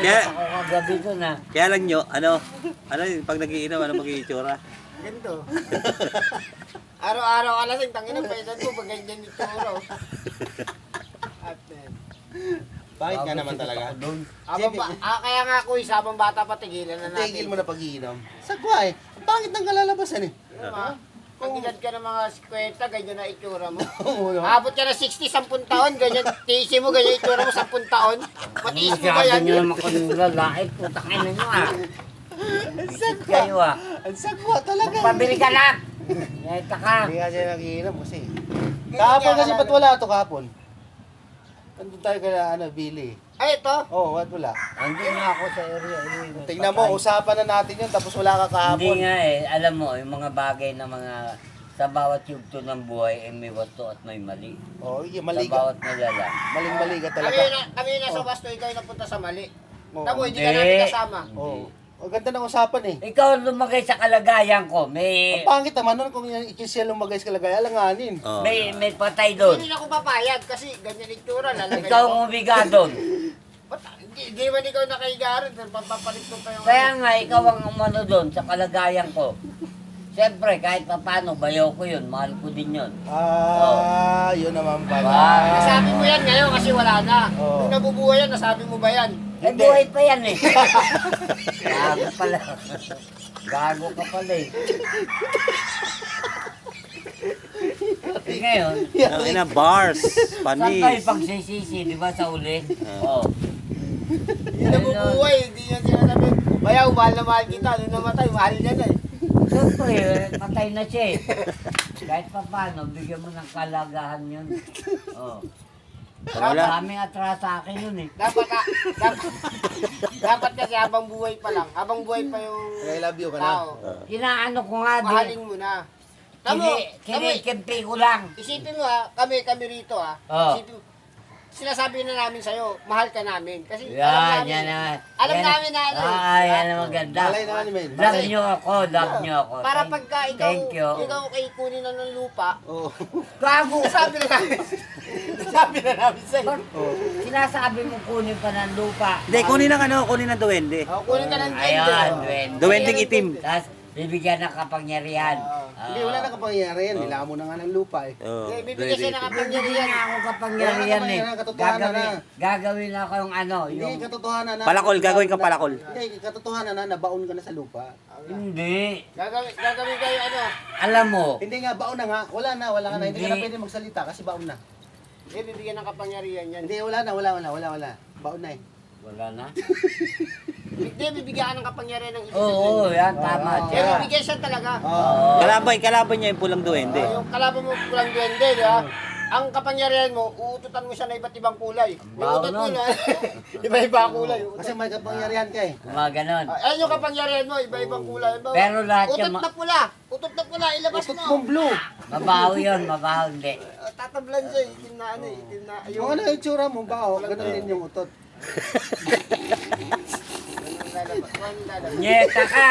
Kaya, ako kagabi doon ah. kaya lang nyo, ano yung pag nagiinom, ano magiging itsura? Ganito. Araw-araw ka lasing, tangina pa edad mo, pag ganyan yung tsura. At Bakit nga naman talaga? kaya nga ako, habang bata pa, tigilan na natin. Tigil mo na pag-iinom. Sagwa eh. Ang pangit ng kalalabasan eh. Diba? Kung edad ka ng mga 50, ganyan na itsura mo. Oo, no? Abot ka na 60, 10 taon, ganyan, tiisin mo, ganyan itsura mo, 10 taon. Matiis mo ba Masyado yan? nyo naman kung lalaki, putang ina nyo ah. Isip kayo ah. Ang sagwa talaga. Pabili ka lang. Ngayta ka. Hindi nga siya nag-iinom kasi. Kahapon kasi ba't wala ito kahapon? Andun tayo kaya Billy. Ay, ito. Oo, ba't wala? Hindi nga ako sa area. Tingnan mo, usapan na natin yun tapos wala ka Hindi kahapon. nga eh. Alam mo, yung mga bagay na mga sa bawat yugto ng buhay ay may wasto at may mali. Oo, Sa mali ka. bawat nilala. Maling-mali ka Kami talaga. kami na sa wasto, ikaw yung napunta sa mali. Oo. Tamo, hindi ka Hindi. namin kasama. Oo. Ang ganda ng usapan eh. Ikaw ang lumagay sa kalagayan ko. May Ang pangit naman nun kung ikisya lumagay sa kalagay, alanganin. Oh. may patay doon. Hindi na ako papayag kasi ganyan itsura, lalagay Ikaw mo. ang umiga doon. Hindi man ikaw nakahigaran, pero papapalit ko pa yung... Kaya nga, ikaw ang umano doon sa kalagayan ko. Siyempre, kahit pa paano, bayaw ko yun. Mahal ko din yun. Yun naman pala. Nasabi mo yan ngayon kasi wala na. Oo. Nung nabubuhay yan, nasabi mo ba yan? Eh, buhay pa yan eh. Gago pala. Gago ka pala eh. Eh, ngayon, Ang ina, bars, saan tayo panis. pagsisisi, di ba, sa uli? Oo. Yung nabubuhay, hindi niya sinasabi. Bayaw, mahal na mahal kita. Nung namatay, mahal niya na eh. Siyempre, patay na siya eh. Kahit pa paano, bigyan mo ng kalagahan yun. Oo. Wala. Maraming atras sa akin yun eh. Dapat kasi habang buhay pa lang. Habang buhay pa yung I love you ka na. tao. Kinaano ko nga Mahalin din. mo na. Tamo, Kinikimpi ko lang. isipin mo ha, kami rito ha. Oo. Isipin mo, sinasabi na namin sa'yo, mahal ka namin. Kasi Yan, yan naman. alam Yan- namin na ano. yan ang maganda. Malay naman ni Men. Love nyo ako, love nyo ako. Para pagka ikaw, Thank you. ikaw kay kunin na ng lupa, Oo. Gago! sabi na namin. sabi na namin sa'yo. Sinasabi mo kunin pa ng lupa. Hindi, kunin ng kunin ng duwende. Kunin ka ng Ayan, duwende. Duwendeng itim. Tapos, bibigyan ng kapangyarihan. Hindi, wala na kapangyarihan. Nila mo na nga ng lupa eh. Oh, Bibigyan siya ng Bibigyan kapangyarihan. na ako kapangyarihan eh. Wala, katotohanan na. Gagawin ako yung ano, Hindi, yung... katotohanan na. Palakol, gagawin ka palakol. Hindi, katotohanan na, nabaon ka na sa lupa. Hindi. Gagawin kayo ano. Alam mo, Hindi nga, baon na nga. Wala ka na. Hindi ka na Hindi. pwede magsalita kasi baon na. Bibigyan ng kapangyarihan yan. Hindi, wala. Baon na eh. wala na. Hindi, bibigyan ka ng kapangyarihan ng ibig. Oo, yan, tama Pero siya. bibigyan siya talaga. Oo. Kalaban niya yung pulang duwende. Yung kalaban mo pulang duwende, di ba? Ang kapangyarihan mo, uututan mo siya na iba't ibang kulay. Yung Baon utot mo nun. na, iba-iba ang kulay. Kasi may kapangyarihan ka eh. Mga ganon. Ayun yung kapangyarihan mo, iba-ibang kulay. Pero lahat utot yan, na pula. Utot na pula, ilabas Utot mo. mong blue. mabaho yun, mabaho hindi. Tatablan siya, itim na ano, itim na. Yung ano yung tsura mo, bao. Ganun din yung utot. Ganun lalabas. Nyeta ka!